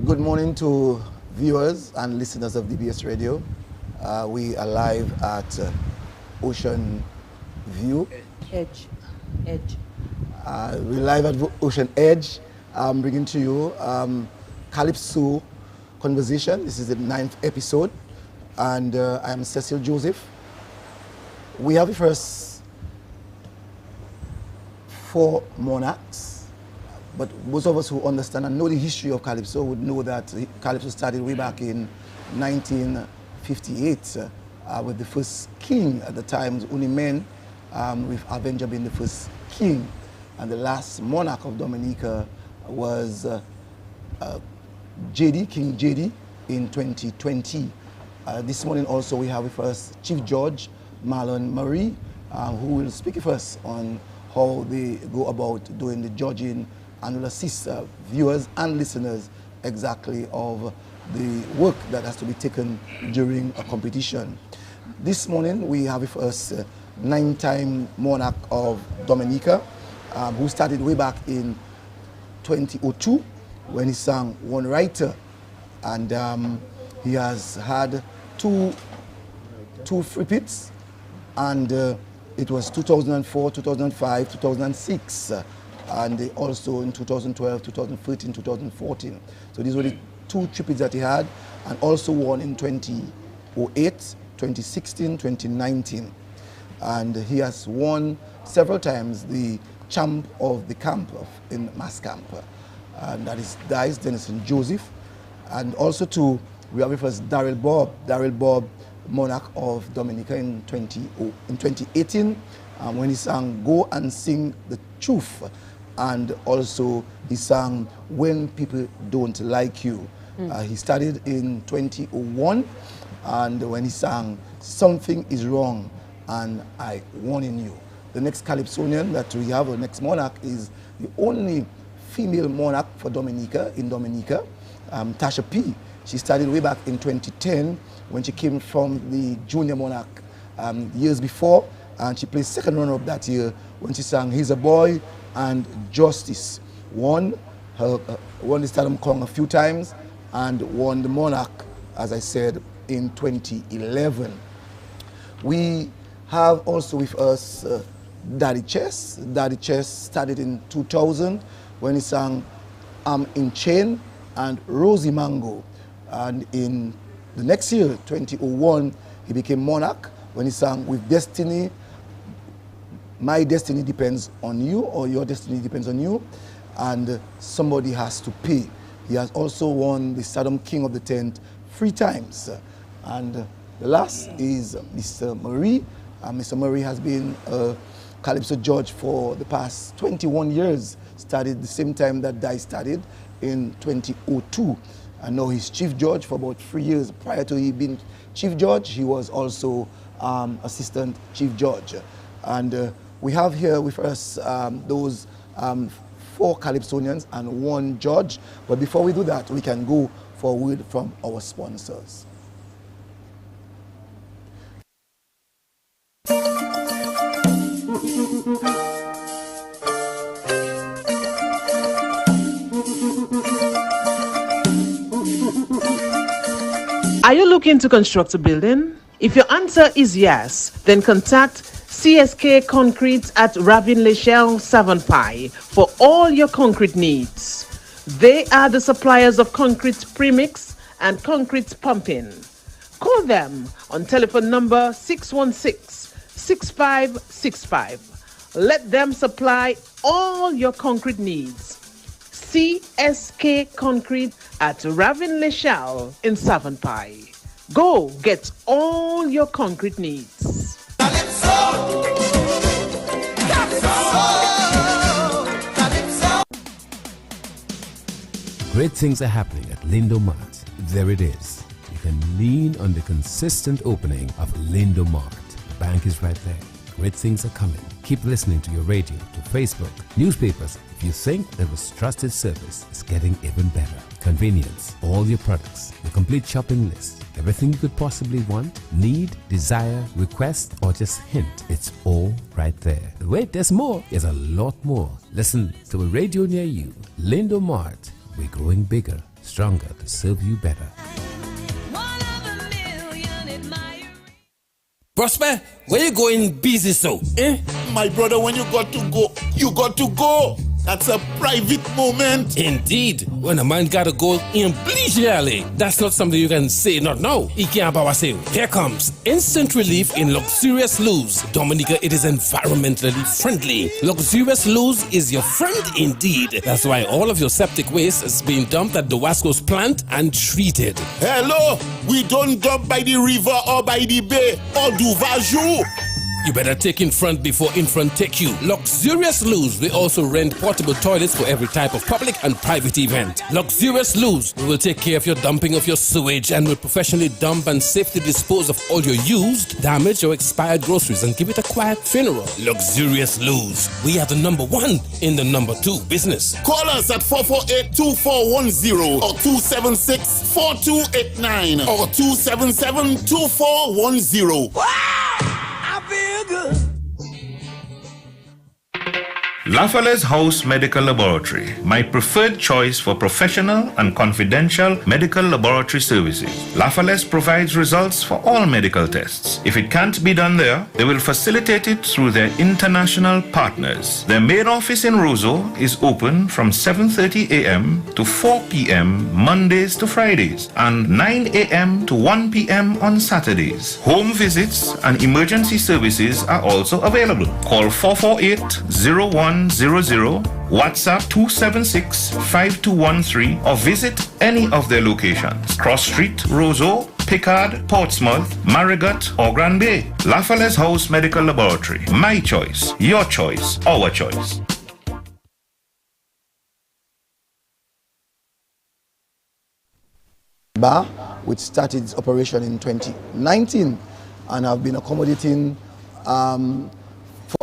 Good morning to viewers and listeners of DBS Radio. We are live at Ocean View. Edge. We're live at Ocean Edge. I'm bringing to you Calypso Conversation. This is the 9th episode. And I'm Cecil Joseph. We have the first 4 monarchs. But most of us who understand and know the history of Calypso would know that Calypso started way back in 1958 with the first king at the time, only men, with Avenger being the first king. And the last monarch of Dominica was JD, King JD, in 2020. This morning also we have with us Chief Judge Marlon Marie, who will speak with us on how they go about doing the judging and will assist viewers and listeners exactly of the work that has to be taken during a competition. This morning we have with us 9-time monarch of Dominica, who started way back in 2002 when he sang One Writer, and he has had two repeats, and it was 2004, 2005, 2006. And also in 2012, 2013, 2014. So these were the 2 triples that he had, and also one in 2008, 2016, 2019. And he has won several times the champ of the camp in Mass Camp. And that is Dennison Joseph. And also we have with us Daryl Bobb, monarch of Dominica in 2018, when he sang Go and Sing the Truth. And also he sang When People Don't Like You. He started in 2001, and when he sang Something Is Wrong and I Warning You. The next Calypsonian that we have, the next monarch, is the only female monarch for Dominica, in Dominica, Tasha P. She started way back in 2010 when she came from the junior monarch years before, and she placed second runner-up that year when she sang He's a Boy and Justice. Won the Stardom Kong a few times and won the Monarch, as I said, in 2011. We have also with us Daddy Chess. Daddy Chess started in 2000 when he sang I'm in Chain and Rosie Mango. And in the next year, 2001, he became Monarch when he sang With Destiny, My Destiny Depends on You, or Your Destiny Depends on You, and Somebody Has to Pay. He has also won the Stardom King of the Tent 3 times. And the last is Mr. Murray. Mr. Murray has been a Calypso judge for the past 21 years, started the same time that Dai started in 2002. And now he's chief judge for about 3 years. Prior to he being chief judge, he was also assistant chief judge. And we have here with us those 4 Calypsonians and 1 judge. But before we do that, we can go for a word from our sponsors. Are you looking to construct a building? If your answer is yes, then contact CSK Concrete at Ravin Lechelle Savonpai for all your concrete needs. They are the suppliers of concrete premix and concrete pumping. Call them on telephone number 616-6565. Let them supply all your concrete needs. CSK Concrete at Ravin Lechelle in Savonpai. Go get all your concrete needs. Calypso! Calypso! Calypso! Great things are happening at Lindo Mart. There it is. You can lean on the consistent opening of Lindo Mart. The bank is right there. Great things are coming. Keep listening to your radio, to Facebook, newspapers. If you think that was trusted service is getting even better. Convenience, all your products, the complete shopping list, everything you could possibly want, need, desire, request, or just hint. It's all right there. Wait, there's more. There's a lot more. Listen to a radio near you. Lindo Mart. We're growing bigger, stronger to serve you better. Prosper, where you going busy so? Eh? My brother, when you got to go, you got to go. That's a private moment. Indeed, when a man gotta go immediately, that's not something you can say not now. Here comes instant relief in luxurious loose. Dominica, it is environmentally friendly. Luxurious loose is your friend indeed. That's why all of your septic waste is being dumped at the Wasco's plant and treated. Hello, we don't dump by the river or by the bay or do vajou. You better take in front before in front take you. Luxurious Loos, we also rent portable toilets for every type of public and private event. Luxurious Loos, we will take care of your dumping of your sewage and will professionally dump and safely dispose of all your used, damaged or expired groceries and give it a quiet funeral. Luxurious Loos, we are the number one in the number two business. Call us at 448-2410 or 276-4289 or 277-2410. Wow! I feel good. Lafayette's House Medical Laboratory, my preferred choice for professional and confidential medical laboratory services. Lafayette provides results for all medical tests. If it can't be done there, they will facilitate it through their international partners. Their main office in Roseau is open from 7:30 a.m. to 4 p.m. Mondays to Fridays and 9 a.m. to 1 p.m. on Saturdays. Home visits and emergency services are also available. Call 448-0100, WhatsApp 276-5213 or visit any of their locations. Cross Street, Roseau, Pickard, Portsmouth, Marigot or Grand Bay. Lafayette's House Medical Laboratory. My choice, your choice, our choice. Bar, which started its operation in 2019 and have been accommodating for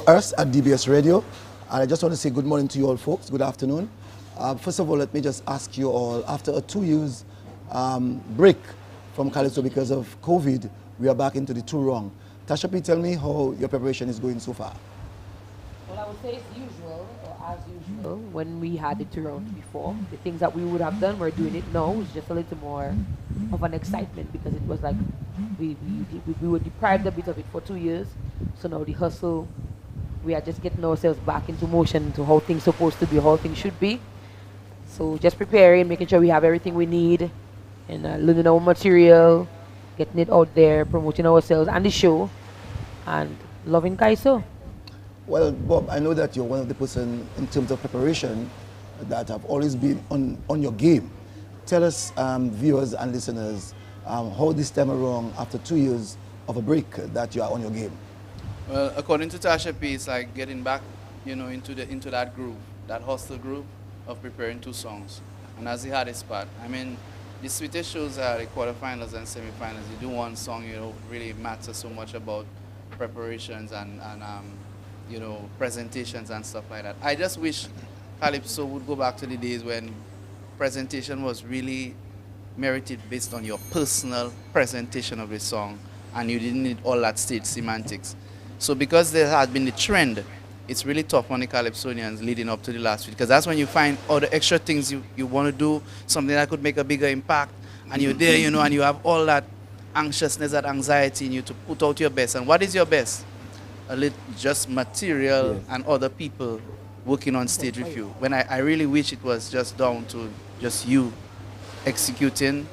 us at DBS Radio. And I just want to say good morning to you all folks, good afternoon. First of all, let me just ask you all, after a 2 years break from Calypso because of COVID, we are back into the two wrong. Tasha, please tell me how your preparation is going so far. Well, I would say it's usual, or as usual, when we had the two rounds before. The things that we would have done, we're doing it now. It's just a little more of an excitement because it was like we were deprived a bit of it for 2 years. So now the hustle, we are just getting ourselves back into motion to how things are supposed to be, how things should be. So just preparing, making sure we have everything we need, and learning our material, getting it out there, promoting ourselves and the show, and loving Calypso. Well, Bob, I know that you're one of the person in terms of preparation that have always been on your game. Tell us, viewers and listeners, how this time around, after 2 years of a break, that you are on your game. Well, according to Tasha P, it's like getting back, into that groove, that hustle groove of preparing two songs. And as the hardest part, I mean, the sweetest shows are the quarterfinals and semifinals. You do one song, really matters so much about preparations and presentations and stuff like that. I just wish Calypso would go back to the days when presentation was really merited based on your personal presentation of the song, and you didn't need all that stage semantics. So because there has been the trend, it's really tough on the Calypsonians leading up to the last week, because that's when you find all the extra things you want to do, something that could make a bigger impact, and you're there, and you have all that anxiousness, that anxiety in you to put out your best. And what is your best? Just material and other people working on stage with you. When I really wish it was just down to just you executing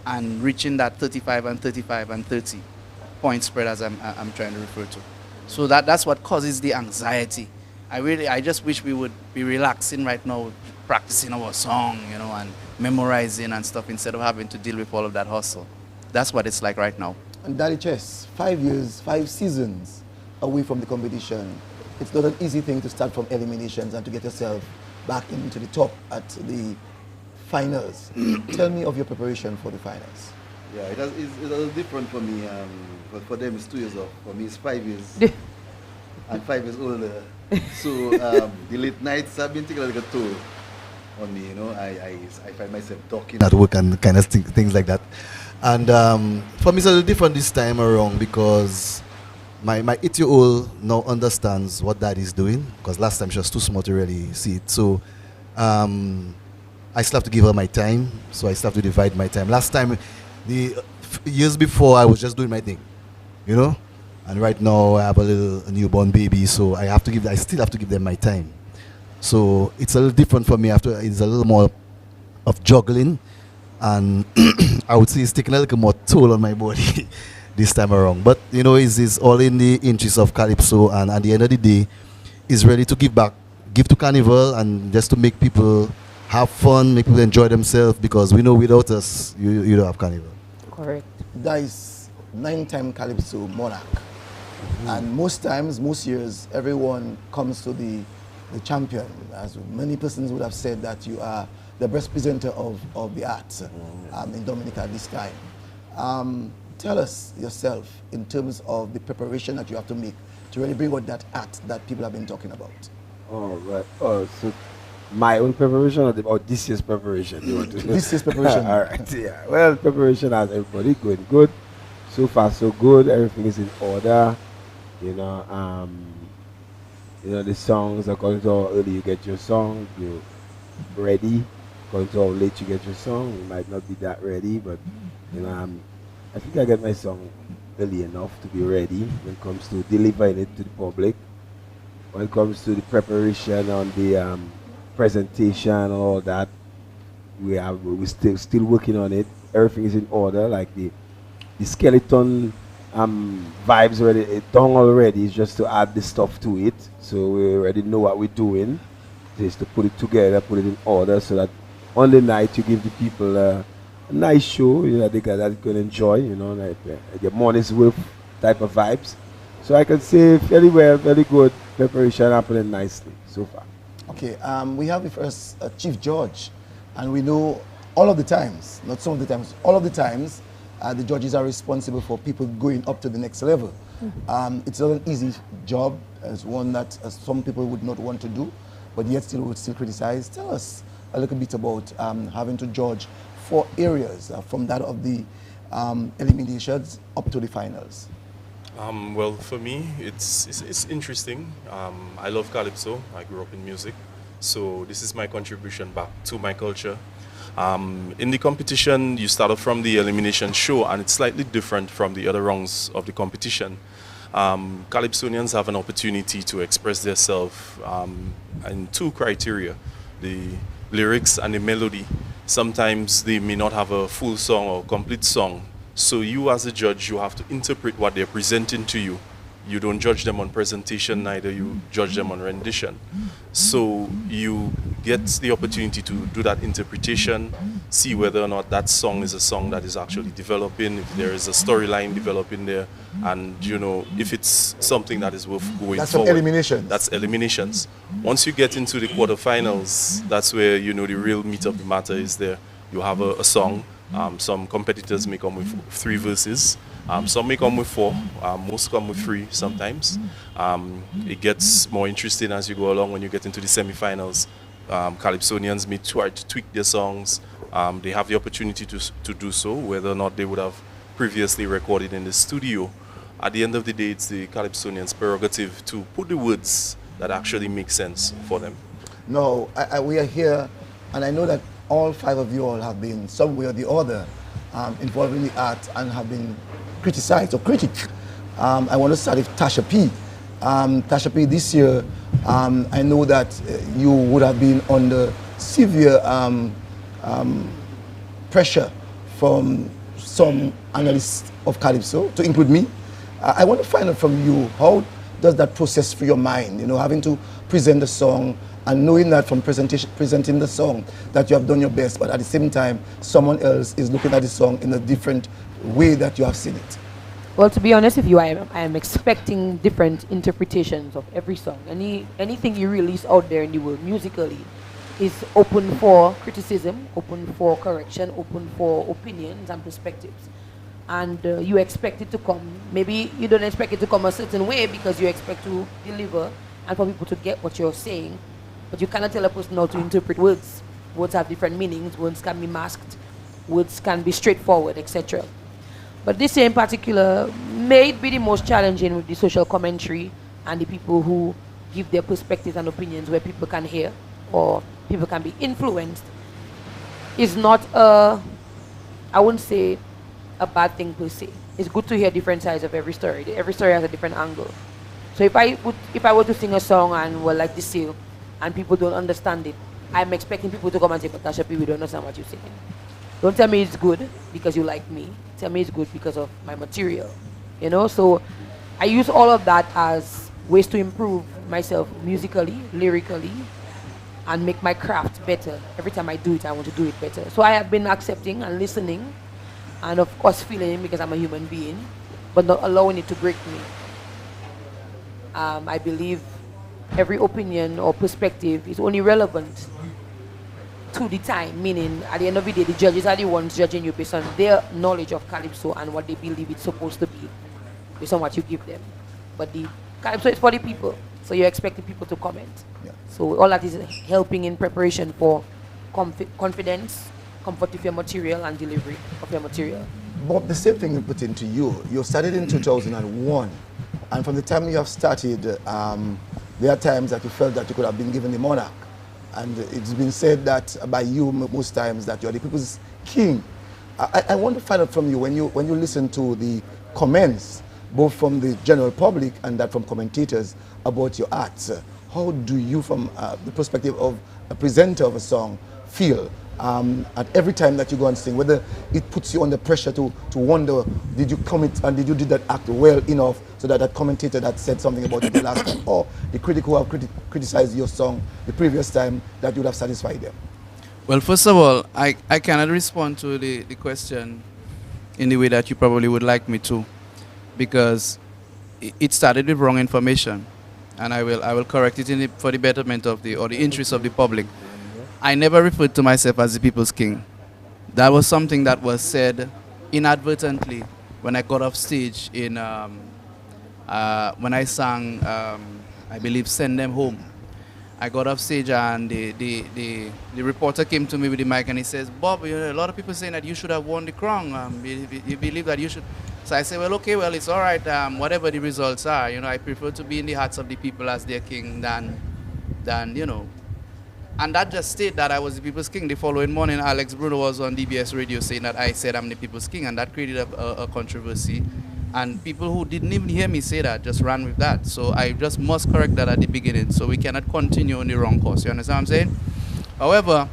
and reaching that 35 and 35 and 30 point spread, as I'm trying to refer to. So that's what causes the anxiety. I just wish we would be relaxing right now, practicing our song, and memorizing and stuff instead of having to deal with all of that hustle. That's what it's like right now. And Daddy Chess, 5 years, 5 seasons away from the competition. It's not an easy thing to start from eliminations and to get yourself back into the top at the finals. Tell me of your preparation for the finals. Yeah, it was different for me. For them, it's 2 years off. For me, it's 5 years. I'm 5 years older. So the late nights have been taking a toll on me. I find myself talking at work and kind of things like that. And for me, it's a little different this time around because my 8-year-old now understands what Daddy's doing, because last time she was too small to really see it. So I I still have to give her my time, so I still have to divide my time. Last time, the years before, I was just doing my thing, you know. And right now, I have a newborn baby, so I still have to give them my time. So it's a little different for me. It's a little more of juggling, and I would say it's taking a little more toll on my body this time around. But you know, it's all in the interest of Calypso, and at the end of the day, it's ready to give back, give to Carnival, and just to make people have fun, make people enjoy themselves, because we know without us, you don't have Carnival. Correct. That is 9-time Calypso monarch. And most times, most years, everyone comes to the champion. As many persons would have said that you are the best presenter of the arts in Dominica at this time. Tell us yourself in terms of the preparation that you have to make to really bring out that art that people have been talking about. Oh, right. Oh, so my own preparation or about this year's preparation? You want to This year's preparation. All right, yeah. Well, preparation has everybody going good. So far, so good. Everything is in order. You know, the songs, according to how early you get your song, you're ready. According to how late you get your song, you might not be that ready, but you know, I think I get my song early enough to be ready when it comes to delivering it to the public. When it comes to the preparation on the presentation and all that, we're still working on it. Everything is in order, like the skeleton vibes already done already. It's just to add the stuff to it, so we already know what we're doing. Just to put it together, put it in order, so that on the night you give the people a nice show, you know, they can enjoy, you know, like the morning's worth type of vibes. So I can say fairly well, very good preparation happening nicely so far. Okay, we have with us Chief Judge, and we know all of the times, not some of the times, all of the times, the judges are responsible for people going up to the next level. It's not an easy job, as one that some people would not want to do, but yet would still criticize. Tell us a little bit about having to judge 4 areas from that of the eliminations up to the finals. Well, for me, it's interesting. I love Calypso. I grew up in music, so this is my contribution back to my culture. In the competition, you start off from the elimination show, and it's slightly different from the other rounds of the competition. Calypsonians have an opportunity to express themselves in 2 criteria: the lyrics and the melody. Sometimes they may not have a full song or complete song, so you as a judge, you have to interpret what they're presenting to you. You don't judge them on presentation, neither you judge them on rendition. So you get the opportunity to do that interpretation, see whether or not that song is a song that is actually developing, if there is a storyline developing there, and you know, if it's something that is worth going that's forward. That's eliminations. That's eliminations. Once you get into the quarterfinals, that's where, you know, the real meat of the matter is there. You have a song. Some competitors may come with 3 verses. Some may come with 4. Most come with 3 sometimes. It gets more interesting as you go along when you get into the semi-finals. Calypsonians may try to tweak their songs. They have the opportunity to do so, whether or not they would have previously recorded in the studio. At the end of the day, it's the Calypsonians' prerogative to put the words that actually make sense for them. No, we are here, and I know that all 5 of you all have been some way or the other involved in the art and have been criticized or critiqued. I want to start with Tasha P. Tasha P, this year, I know that you would have been under severe pressure from some analysts of Calypso, to include me. I want to find out from you, how does that process through your mind, you know, having to present the song and knowing that from presenting the song that you have done your best, but at the same time, someone else is looking at the song in a different way that you have seen it? Well, to be honest with you, I am expecting different interpretations of every song. Anything you release out there in the world musically is open for criticism, open for correction, open for opinions and perspectives. And you expect it to come. Maybe you don't expect it to come a certain way because you expect to deliver and for people to get what you're saying. But you cannot tell a person how to interpret words. Words have different meanings. Words can be masked. Words can be straightforward, etc. But this year in particular may be the most challenging with the social commentary and the people who give their perspectives and opinions where people can hear or people can be influenced. is not I wouldn't say a bad thing per se. It's good to hear different sides of every story. Every story has a different angle. So if I were to sing a song and well like this sale and people don't understand it, I'm expecting people to come and say, but Tasha P, we don't understand what you're singing. Don't tell me it's good because you like me. Tell me it's good because of my material. You know, so I use all of that as ways to improve myself musically, lyrically, and make my craft better. Every time I do it, I want to do it better. So I have been accepting and listening, and of course feeling it because I'm a human being, but not allowing it to break me. I believe every opinion or perspective is only relevant to the time, meaning at the end of the day, the judges are the ones judging you based on their knowledge of Calypso and what they believe it's supposed to be, based on what you give them. But the Calypso is for the people, so you're expecting people to comment. Yeah. So all that is helping in preparation for confidence, comfort with your material, and delivery of your material. Bob, the same thing we put into you. You started in 2001, and from the time you have started, there are times that you felt that you could have been given the monarch. And it's been said that by you most times that you're the people's king. I want to find out from you when you listen to the comments, both from the general public and that from commentators about your art. How do you, from the perspective of a presenter of a song, feel at every time that you go and sing? Whether it puts you under pressure to wonder, did you commit and did you do that act well enough so that commentator that said something about it the last time, or the critic who have criticized your song the previous time, that you would have satisfied them? Well, first of all, I cannot respond to the question in the way that you probably would like me to, because it started with wrong information, and I will correct it for the betterment of the interest of the public. I never referred to myself as the people's king. That was something that was said inadvertently when I got off stage in when I sang I believe Send Them Home. I got off stage and the reporter came to me with the mic and he says, Bob, you know, a lot of people saying that you should have won the crown. You believe that you should. So I said, well, okay, well, it's all right. Whatever the results are, you know, I prefer to be in the hearts of the people as their king than you know. And that just stated that I was the people's king. The following morning, Alex Bruno was on DBS radio saying that I said I'm the people's king, and that created a controversy. And people who didn't even hear me say that just ran with that. So I just must correct that at the beginning, so we cannot continue on the wrong course. You understand what I'm saying? However,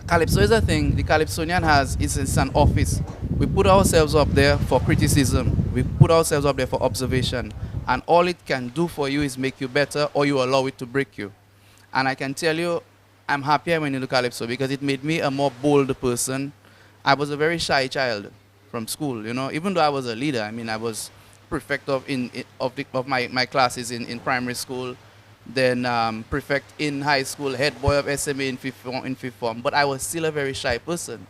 Calypso is a thing. The Calypsonian it's an office. We put ourselves up there for criticism. We put ourselves up there for observation. And all it can do for you is make you better, or you allow it to break you. And I can tell you, I'm happy I went into Calypso because it made me a more bold person. I was a very shy child from school, you know, even though I was a leader. I mean, I was prefect of my classes in primary school, then prefect in high school, head boy of SMA in fifth form. But I was still a very shy person.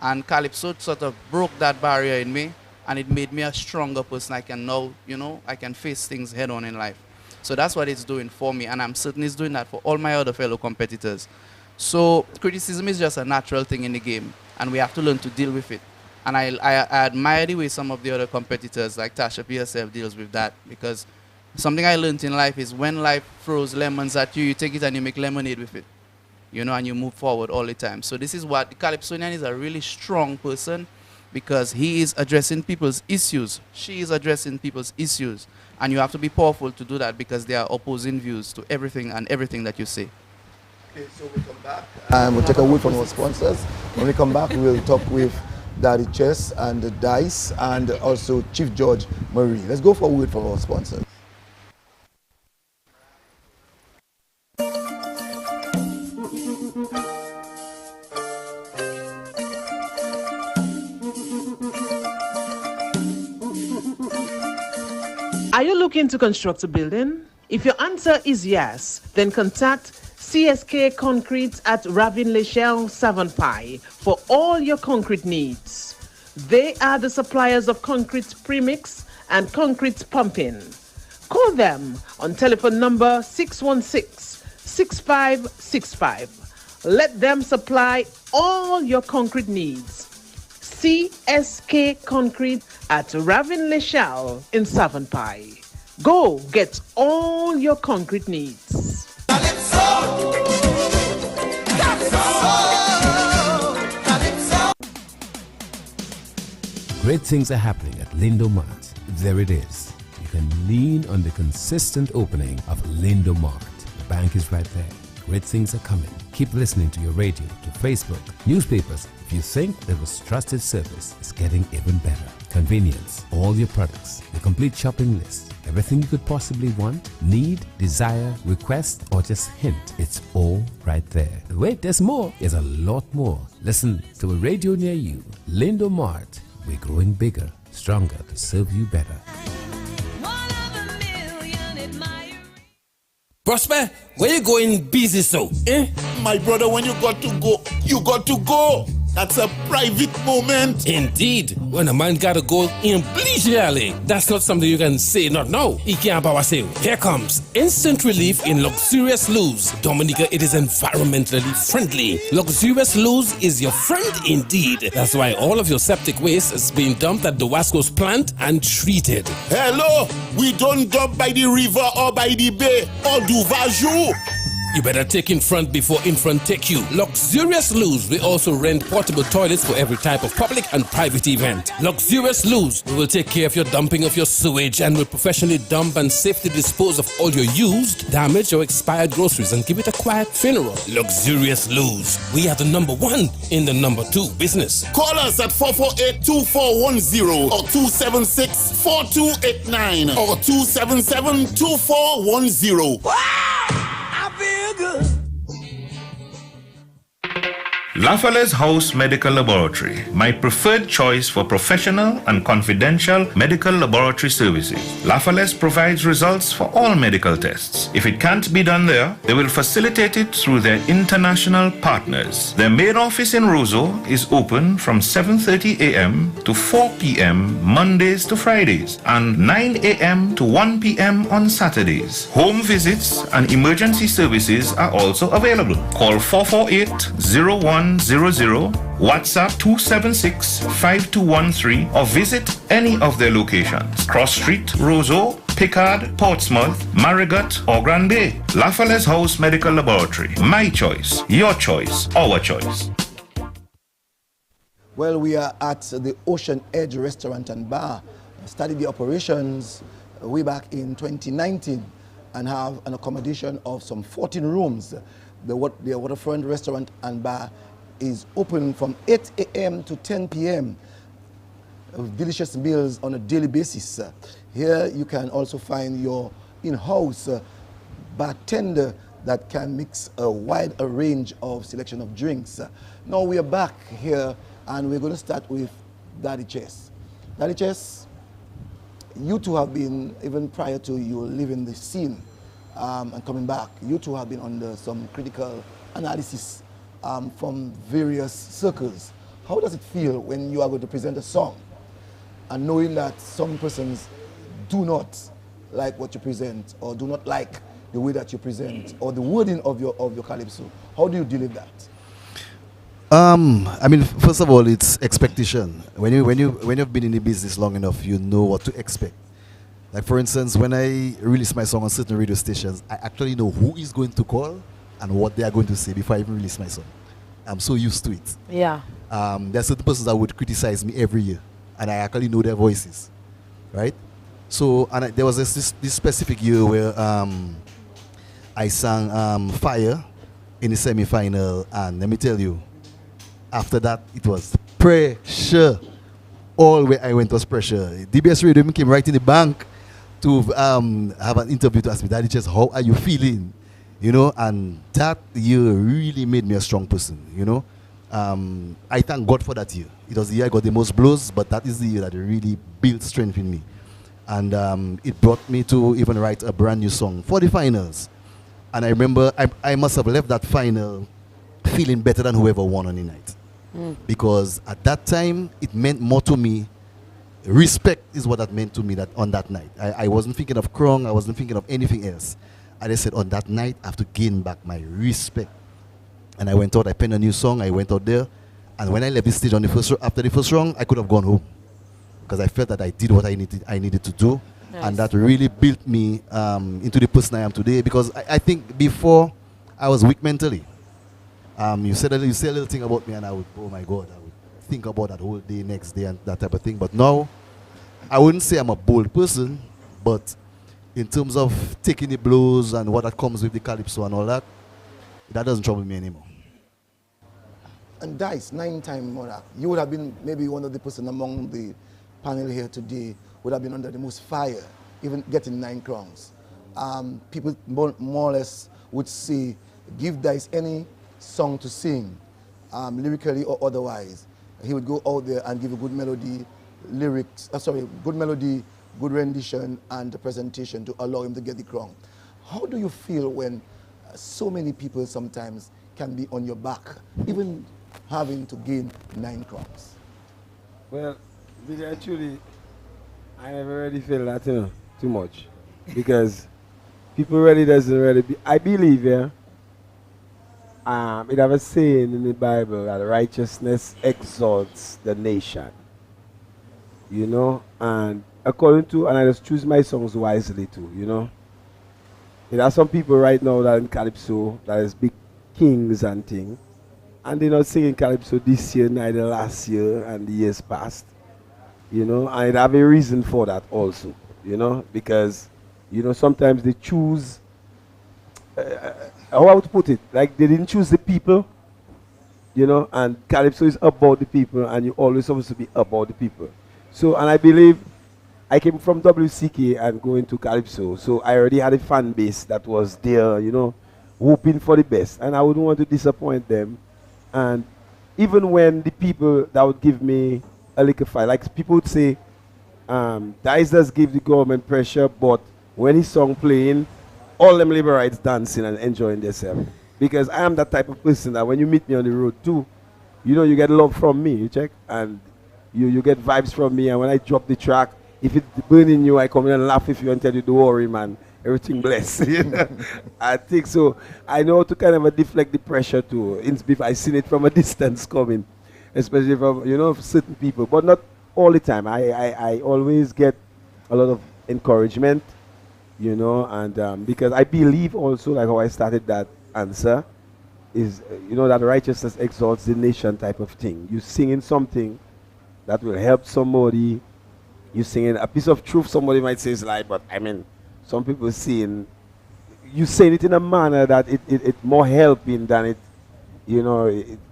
And Calypso sort of broke that barrier in me, and it made me a stronger person. I can now, you know, I can face things head on in life. So that's what it's doing for me, and I'm certain it's doing that for all my other fellow competitors. So criticism is just a natural thing in the game, and we have to learn to deal with it. And I admire the way some of the other competitors, like Tasha P herself, deals with that, because something I learned in life is when life throws lemons at you, you take it and you make lemonade with it, you know, and you move forward all the time. So this is what the Calypsonian is, a really strong person, because he is addressing people's issues. She is addressing people's issues. And you have to be powerful to do that, because there are opposing views to everything that you say. Okay, so we'll come back and we'll take a word from our sponsors. When we come back, we'll talk with Daddy Chess and Dice and also Chief Judge Marie. Let's go for a word from our sponsors. Are you looking to construct a building? If your answer is yes, then contact CSK Concrete at Ravin Lechelle Savonpai for all your concrete needs. They are the suppliers of concrete premix and concrete pumping. Call them on telephone number 616-6565. Let them supply all your concrete needs. CSK Concrete at Ravin Lechelle in Savonpai. Go get all your concrete needs. Calypso! Calypso! Great things are happening at Lindo Mart. There it is. You can lean on the consistent opening of Lindo Mart. The bank is right there. Great things are coming. Keep listening to your radio, to Facebook, newspapers. If you think there was trusted service, it's getting even better. Convenience, all your products, the complete shopping list, everything you could possibly want, need, desire, request, or just hint. It's all right there. Wait, there's more. There's a lot more. Listen to a radio near you. Lindo Mart. We're growing bigger, stronger to serve you better. Prosper, where you going busy so? Eh? My brother, when you got to go, you got to go. That's a private moment. Indeed. When a man gotta go in leisurely, that's not something you can say not now. Here comes instant relief in luxurious loose. Dominica, it is environmentally friendly. Luxurious loose is your friend indeed. That's why all of your septic waste is being dumped at the Wasco's plant and treated. Hello, we don't dump by the river or by the bay or do vajou. You better take in front before in front take you. Luxurious Loos, we also rent portable toilets for every type of public and private event. Luxurious Loos, we will take care of your dumping of your sewage and will professionally dump and safely dispose of all your used, damaged or expired groceries and give it a quiet funeral. Luxurious Loos, we are the number one in the number two business. Call us at 448-2410 or 276-4289 or 277-2410. Wow! I feel good. Lafayette's House Medical Laboratory, my preferred choice for professional and confidential medical laboratory services. Lafayette provides results for all medical tests. If it can't be done there, they will facilitate it through their international partners. Their main office in Roseau is open from 7:30 a.m. to 4 p.m. Mondays to Fridays and 9 a.m. to 1 p.m. on Saturdays. Home visits and emergency services are also available. Call 448-0100, WhatsApp 276-5213 or visit any of their locations. Cross Street, Roseau, Pickard, Portsmouth, Marigot or Grand Bay. Lafayette's House Medical Laboratory. My choice, your choice, our choice. Well, we are at the Ocean Edge Restaurant and Bar. Started the operations way back in 2019 and have an accommodation of some 14 rooms. The Waterfront Restaurant and Bar is open from 8 a.m. to 10 p.m. Delicious meals on a daily basis. Here you can also find your in-house bartender that can mix a wide range of selection of drinks. Now we are back here and we're going to start with Daddy Chess. Daddy Chess, you two have been, even prior to you leaving the scene and coming back, you two have been under some critical analysis from various circles. How does it feel when you are going to present a song and knowing that some persons do not like what you present or do not like the way that you present or the wording of your Calypso? How do you deal with that? I mean, first of all, it's expectation. When you've been in the business long enough, you know what to expect. Like for instance, when I release my song on certain radio stations, I actually know who is going to call and what they are going to say before I even release my song. I'm so used to it. Yeah. There are certain persons that would criticize me every year, and I actually know their voices, right? So, and there was this specific year where I sang Fire in the semi-final, and let me tell you, after that, it was pressure. All where I went was pressure. DBS Radio came right in the bank to have an interview to ask me, Daddy Chess, how are you feeling? You know, and that year really made me a strong person, you know. I thank God for that year. It was the year I got the most blows, but that is the year that really built strength in me. And it brought me to even write a brand new song for the finals. And I remember I must have left that final feeling better than whoever won on the night. Because at that time, it meant more to me. Respect is what that meant to me on that night. I wasn't thinking of Krong. I wasn't thinking of anything else. I just said on that night, I have to gain back my respect. And I went out, I penned a new song, I went out there. And when I left the stage after the first round, I could have gone home. Because I felt that I did what I needed to do. Nice. And that really built me into the person I am today. Because I think before, I was weak mentally. You said a little thing about me and I would, oh my God, I would think about that whole day, next day, and that type of thing. But now, I wouldn't say I'm a bold person, but in terms of taking the blows and what that comes with the Calypso and all that, that doesn't trouble me anymore. And Dice, 9-time monarch, you would have been maybe one of the person among the panel here today would have been under the most fire, even getting 9 crowns. People more or less would say, give Dice any song to sing, lyrically or otherwise. He would go out there and give a good melody, good melody, good rendition, and presentation to allow him to get the crown. How do you feel when so many people sometimes can be on your back, even having to gain 9 crowns? Well, actually, I never really feel that too much, because people really doesn't really be. I believe, it have a saying in the Bible that righteousness exalts the nation. You know, and according to, and I just choose my songs wisely too. You know, there are some people right now that in Calypso that is big kings and thing, and they're not singing Calypso this year, neither last year and the years past. You know, and it have a reason for that also. You know, because sometimes they choose. How I would put it, like they didn't choose the people. You know, and Calypso is about the people, and you're always supposed to be about the people. So, and I believe I came from WCK and going to Calypso, so I already had a fan base that was there, hoping for the best, and I wouldn't want to disappoint them. And even when the people that would give me a liquor fight, like people would say, Dice does give the government pressure, but when his song playing, all them labor rights dancing and enjoying themselves. Because I am that type of person that when you meet me on the road too, you get love from me, you check, and you get vibes from me, and when I drop the track, if it's burning you, I come in and laugh with you and tell you, don't worry, man, everything blessed. I think so. I know how to kind of deflect the pressure too, if I see it from a distance coming, especially from, certain people, but not all the time. I always get a lot of encouragement, and because I believe also, like how I started that answer, is, that righteousness exalts the nation type of thing. You singing something that will help somebody. You singing a piece of truth, somebody might say it's lie, but I mean, some people saying, you saying it in a manner that it more helping than it,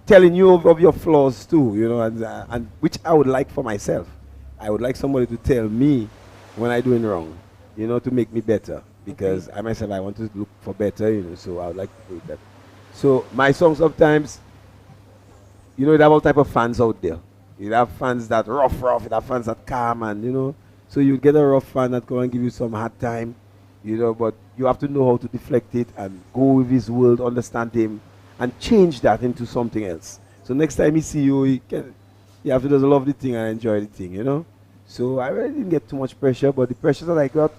telling you of your flaws too, and which I would like for myself. I would like somebody to tell me when I'm doing wrong, to make me better, because I myself, I want to look for better, so I would like to do that. So my songs sometimes, you have all type of fans out there. You have fans that rough, you have fans that calm, and so you get a rough fan that go and give you some hard time, but you have to know how to deflect it and go with his world, understand him, and change that into something else. So next time he see you, you have to just love the thing and enjoy the thing, So I really didn't get too much pressure, but the pressure that I got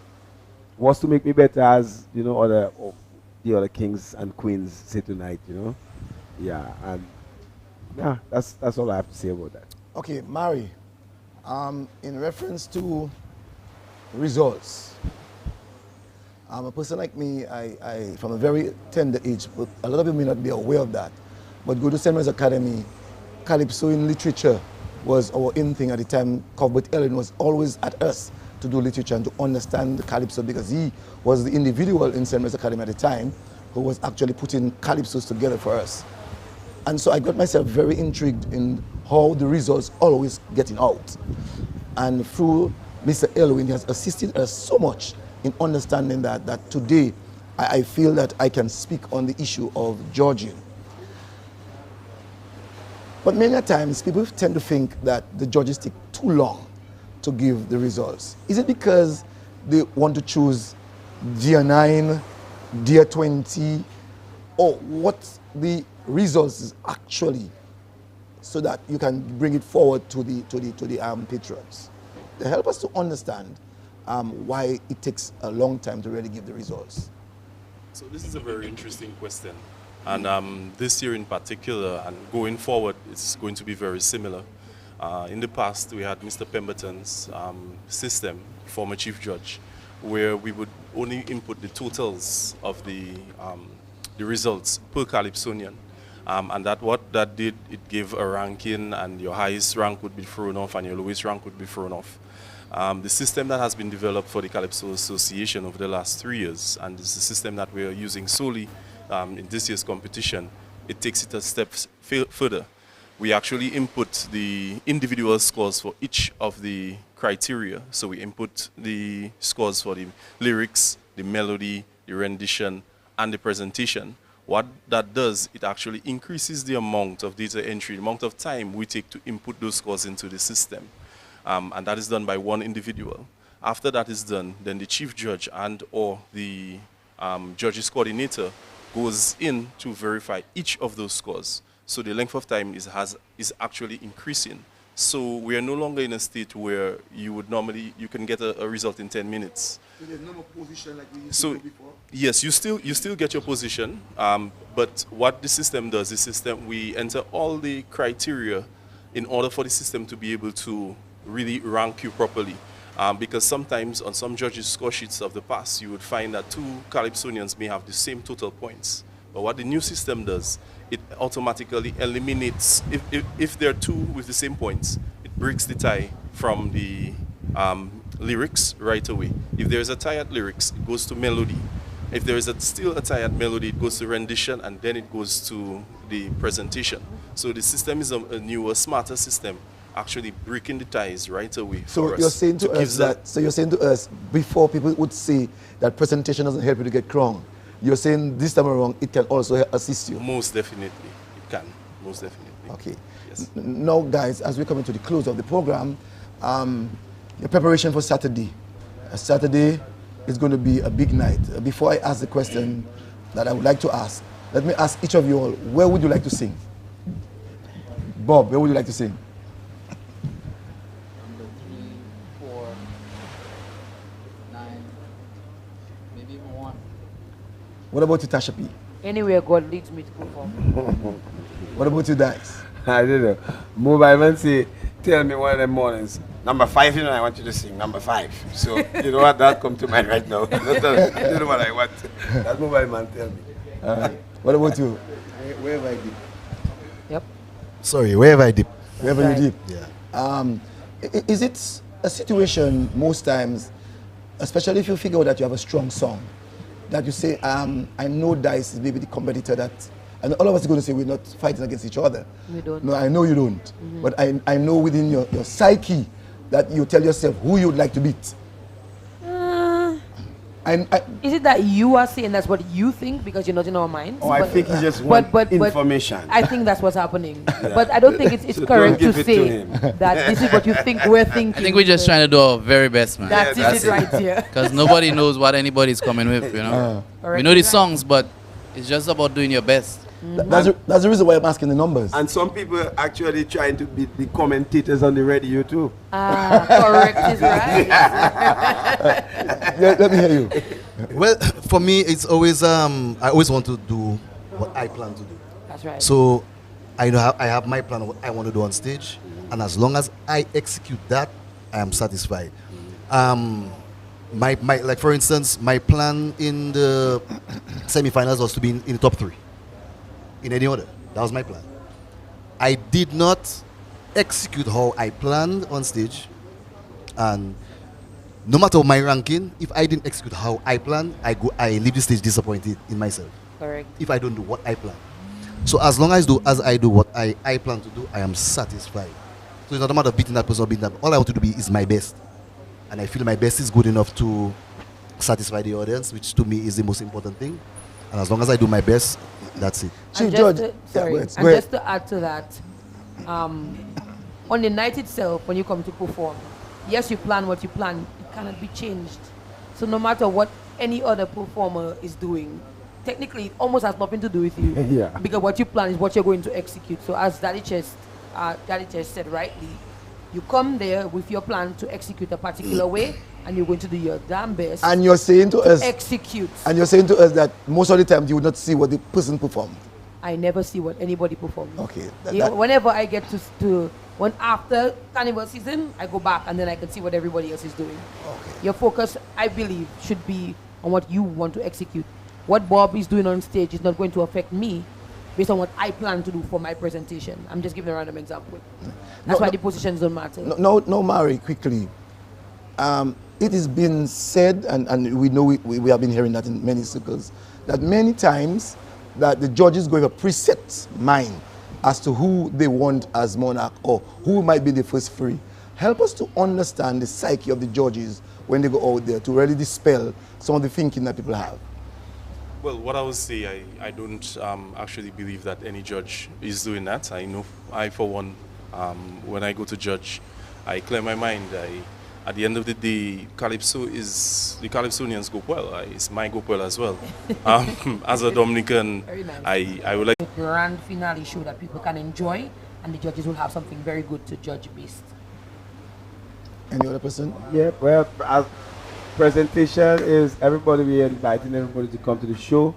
was to make me better, as the other kings and queens say tonight, Yeah, and yeah, that's all I have to say about that. Okay, Mary, in reference to results, a person like me, I from a very tender age, but a lot of people may not be aware of that, but go to St. Mary's Academy, Calypso in literature was our in thing at the time. Cuthbert Ellen was always at us to do literature and to understand the Calypso, because he was the individual in St. Mary's Academy at the time who was actually putting Calypsos together for us. And so I got myself very intrigued in how the results always getting out. And through Mr. Elwin, he has assisted us so much in understanding that today I feel that I can speak on the issue of judging. But many times people tend to think that the judges take too long to give the results. Is it because they want to choose Dear 9, Dear 20, or what the results is actually, so that you can bring it forward to the patrons? To help us to understand why it takes a long time to really give the results. So this is a very interesting question. And this year in particular, and going forward, it's going to be very similar. In the past, we had Mr. Pemberton's system, former chief judge, where we would only input the totals of the results per Calypsonian. And what that did, it gave a ranking, and your highest rank would be thrown off and your lowest rank would be thrown off. The system that has been developed for the Calypso Association over the last 3 years, and this is a system that we are using solely in this year's competition, it takes it a step further. We actually input the individual scores for each of the criteria. So we input the scores for the lyrics, the melody, the rendition, and the presentation. What that does, it actually increases the amount of data entry, the amount of time we take to input those scores into the system. And that is done by one individual. After that is done, then the chief judge and or the judges coordinator goes in to verify each of those scores. So the length of time is actually increasing. So we are no longer in a state where you can get a result in 10 minutes. So there's no more position like we used to do before? Yes, you still get your position, but what the system does, we enter all the criteria in order for the system to be able to really rank you properly. Because sometimes on some judges' score sheets of the past, you would find that 2 Calypsonians may have the same total points. But what the new system does, it automatically eliminates, if there are 2 with the same points, it breaks the tie from the lyrics right away. If there's a tie at lyrics, it goes to melody. If there is still a tie at melody, it goes to rendition, and then it goes to the presentation. So the system is a newer, smarter system, actually breaking the ties right away. So you're saying to us that, so you're saying to us, before people would say that presentation doesn't help you to get crowned, you're saying this time around it can also assist you? Most definitely, it can, most definitely. Okay. Yes. Now guys, as we come into the close of the program, the preparation for Saturday. Saturday is going to be a big night. Before I ask the question that I would like to ask, let me ask each of you all, where would you like to sing? Bob, where would you like to sing? Number 3, 4, 9, maybe even 1. What about you, Tasha P? Anywhere God leads me to perform. What about you, Dice? I don't know. Mobile man say, tell me one of them mornings, number 5, I want you to sing number 5. So, you know what, that come to mind right now. That's what I want. That mobile man tell me. What about you? Wherever I dip. Yep. Sorry, wherever I dip. Wherever you dip. Yeah. Is it a situation most times, especially if you figure out that you have a strong song, that you say, I know Dice is maybe the competitor that, and all of us are going to say we're not fighting against each other. We don't. No, I know you don't. But I know within your psyche that you tell yourself who you'd like to beat. Is it that you are saying that's what you think because you're not in our minds? Oh, I think he just wants information. I think that's what's happening. Yeah. But I don't think it's so correct to say that this is what you think we're thinking. I think we're just trying to do our very best, man. That's it right here. Because nobody knows what anybody's coming with, you know. We know the songs, but it's just about doing your best. That's the reason why I'm asking the numbers. And some people are actually trying to be the commentators on the radio too. Correct is right. Let me hear you. Well, for me, it's always, I always want to do what I plan to do. That's right. So I have my plan of what I want to do on stage. And as long as I execute that, I am satisfied. Like for instance, my plan in the semi-finals was to be in the top 3. In any order. That was my plan. I did not execute how I planned on stage, and no matter my ranking, if I didn't execute how I planned, I leave the stage disappointed in myself. Correct. If I don't do what I plan. So as long as I do what I plan to do, I am satisfied. So it's not a matter of beating that person or beating that. All I want to do is my best. And I feel my best is good enough to satisfy the audience, which to me is the most important thing. And as long as I do my best, that's it. Chief Judge, just to add to that, on the night itself, when you come to perform, yes, you plan what you plan, it cannot be changed. So no matter what any other performer is doing, technically it almost has nothing to do with you. Yeah. Because what you plan is what you're going to execute. So as Daddy Chest said rightly, you come there with your plan to execute a particular way, and you're going to do your damn best. And you're saying to us, execute. And you're saying to us that most of the time you would not see what the person performed. I never see what anybody performs. Okay. Whenever I get when after carnival season, I go back and then I can see what everybody else is doing. Okay. Your focus, I believe, should be on what you want to execute. What Bob is doing on stage is not going to affect me based on what I plan to do for my presentation. I'm just giving a random example. That's why the positions don't matter. No, Mary, quickly. It has been said, and we know we have been hearing that in many circles, that many times that the judges go with a preset mind as to who they want as monarch or who might be the first three. Help us to understand the psyche of the judges when they go out there to really dispel some of the thinking that people have. Well, what I would say, I don't actually believe that any judge is doing that. I know, I for one, when I go to judge, I clear my mind. At the end of the day, Calypso is, the Calypsonians go well. It's my go well as well. As a Dominican, nice. I would like a grand finale show that people can enjoy, and the judges will have something very good to judge based. Any other person? Yeah, well, as presentation is everybody, we are inviting everybody to come to the show,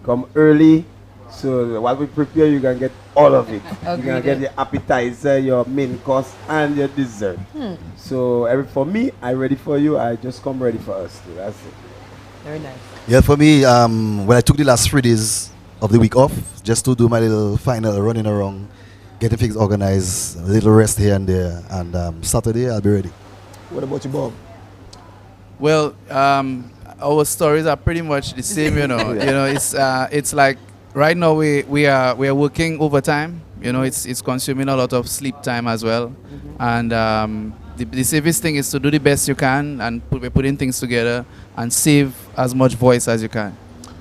come early. So what we prepare, you can get all of it. You can get your appetizer, your main course, and your dessert. So for me, I'm ready for you. I just come ready for us too. That's it. Very nice. Yeah, for me, when I took the last 3 days of the week off, just to do my little final running around, getting things organized, a little rest here and there, and Saturday I'll be ready. What about you, Bob? Well, our stories are pretty much the same, you know. You know, it's like right now we are working overtime. You know, it's consuming a lot of sleep time as well, and the safest thing is to do the best you can and putting things together and save as much voice as you can.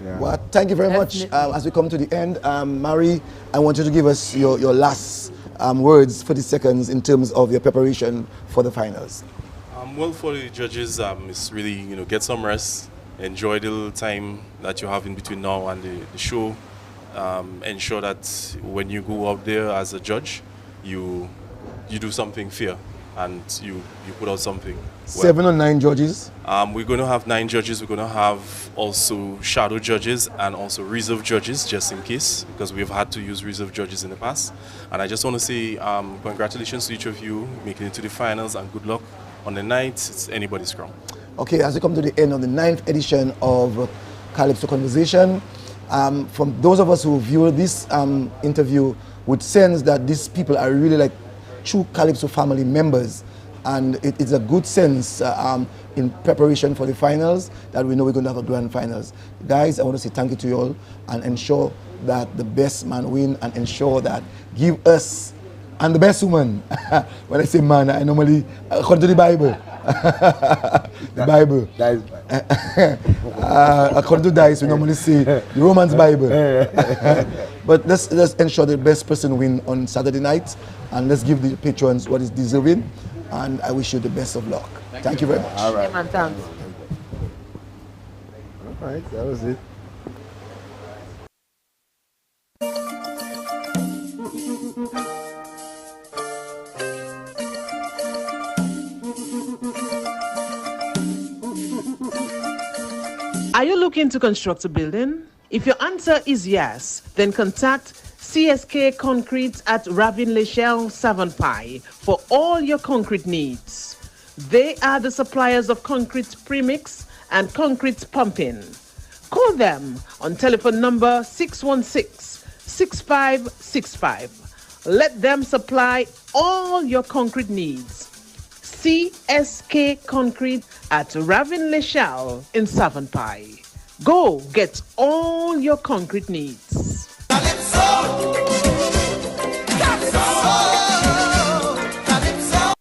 Yeah. Well, thank you very much. As we come to the end, Mary, I want you to give us your last words, 30 seconds, in terms of your preparation for the finals. Well, for the judges, it's really, get some rest, enjoy the little time that you have in between now and the show. Ensure that when you go out there as a judge, you do something fair and you put out something. 7 or 9 judges? We're going to have 9 judges. We're going to have also shadow judges and also reserve judges, just in case, because we've had to use reserve judges in the past. And I just want to say congratulations to each of you making it to the finals, and good luck on the night. It's anybody's crown. Okay, as we come to the end of the 9th edition of Calypso Conversation, from those of us who view this interview would sense that these people are really like true Calypso family members, and it's a good sense in preparation for the finals that we know we're going to have a grand finals. Guys, I want to say thank you to you all and ensure that the best man win, and ensure that give us and the best woman. When I say man, I normally according to the Bible. The Bible. According to Dice, we normally say the Romans Bible. But let's ensure the best person win on Saturday night, and let's give the patrons what is deserving. And I wish you the best of luck. Thank you very much. All right. Yeah, man, thanks. All right, that was it. Are you looking to construct a building? If your answer is yes, then contact CSK Concrete at Ravin Lechelle Savonpai for all your concrete needs. They are the suppliers of concrete premix and concrete pumping. Call them on telephone number 616-6565. Let them supply all your concrete needs. CSK Concrete at Ravin Lechelle in Savonpai. Go get all your concrete needs. Calypso! Calypso! Calypso!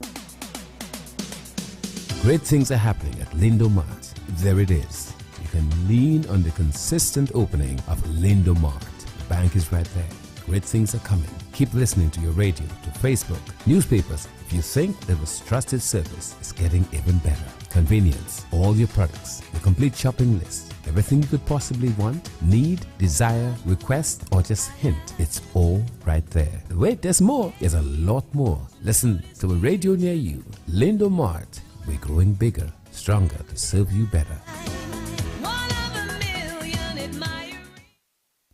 Great things are happening at Lindo Mart. There it is. You can lean on the consistent opening of Lindo Mart. The bank is right there. Great things are coming. Keep listening to your radio, to Facebook, newspapers. If you think there was trusted service, it's getting even better. Convenience, all your products, the complete shopping list, everything you could possibly want, need, desire, request, or just hint. It's all right there. Wait, there's more. There's a lot more. Listen to a radio near you. Lindo Mart. We're growing bigger, stronger to serve you better.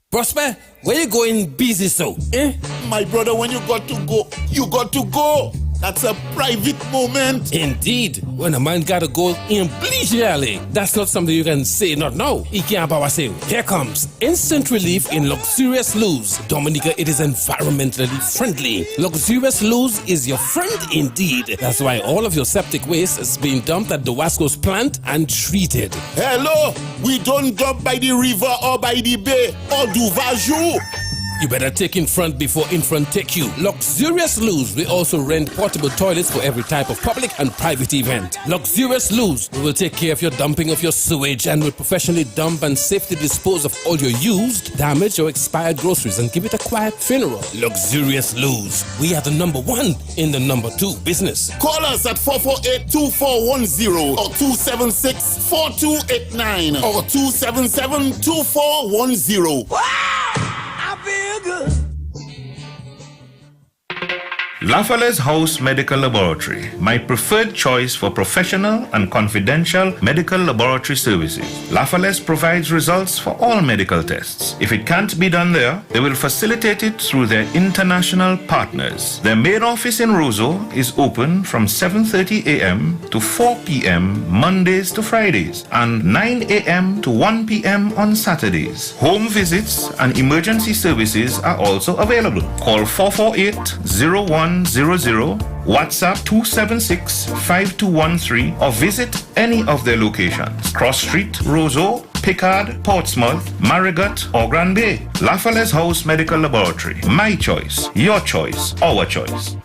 Prosper, where you going busy so? Eh? My brother, when you got to go, you got to go. That's a private moment. Indeed, when a man gotta go in bleach alley, that's not something you can say not now. Here comes instant relief in luxurious loose. Dominica, it is environmentally friendly. Luxurious loose is your friend indeed. That's why all of your septic waste is being dumped at the Wasco's plant and treated. Hello, we don't dump by the river or by the bay or do vajou. You better take in front before in front take you. Luxurious Loose, we also rent portable toilets for every type of public and private event. Luxurious Loose, we will take care of your dumping of your sewage and will professionally dump and safely dispose of all your used, damaged or expired groceries and give it a quiet funeral. Luxurious Loose, we are the #1 in the #2 business. Call us at 448-2410 or 276-4289 or 277-2410. Lafale's House Medical Laboratory, my preferred choice for professional and confidential medical laboratory services. Lafale's provides results for all medical tests. If it can't be done there, they will facilitate it through their international partners. Their main office in Roseau is open from 7:30 a.m. to 4 p.m. Mondays to Fridays and 9 a.m. to 1 p.m. on Saturdays. Home visits and emergency services are also available. Call 448-0100, WhatsApp 276-5213 or visit any of their locations. Cross Street, Roseau, Pickard, Portsmouth, Marigot or Grand Bay. Lafale's House Medical Laboratory. My choice, your choice, our choice.